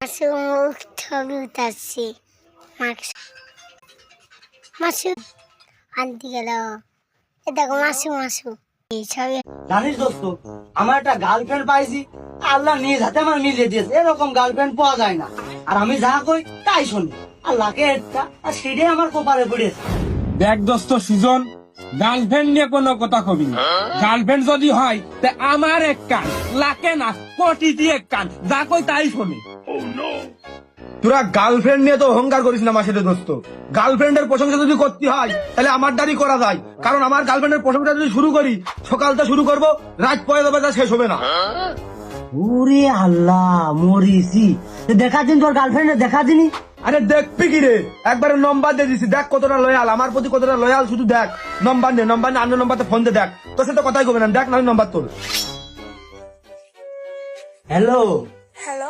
মাসুর ছবি উঠাচ্ছি। মাসু আনতে গেল, এ দেখো মাসু মাসু এই ছবি। জানিস দোস্ত, আমার একটা গার্লফ্রেন্ড পাইছি, আল্লাহ নিজ হাতে আমার মিলিয়ে দিয়েছে। এরকম গার্লফ্রেন্ড পাওয়া যায় না। আর আমি যা কই তাই শুনি, আল্লাহকে একটা আর সেটাই আমার কপালে পড়েছে। দেখ দোস্ত সুজন, গার্লফ্রেন্ড নিয়ে কোনো কথা কবি না। গার্লফ্রেন্ড যদি হয় তা আমার এক কান, লাকে না কোটিটি এক কান, যা কই তাই শুনি। তোরা গার্লফ্রেন্ড নিয়ে তো অহংকার করিস না আমার সাথে দোস্ত। গার্লফ্রেন্ডের প্রশংসা যদি করতে হয় তাহলে আমার দ্বারই করা যায়, কারণ আমার গার্লফ্রেন্ডের প্রশংসা যদি শুরু করি, সকালটা শুরু করব, রাত পরে যাবে, তা শেষ হবে না। ওরে আল্লাহ, মরিছি। দেখা দিন তোর গার্লফ্রেন্ডে, দেখা দিনি। আরে দেখবি কি রে, একবারে নম্বর দিয়ে দিছি, দেখ কতটা লয়াল আমার প্রতি, কতটা লয়াল। শুধু দেখ, নম্বর নে, অন্য নম্বরতে ফোন দিয়ে দেখ। তোর সাথে কথাই কবে না, দেখ না নম্বর তোর। Hello hello,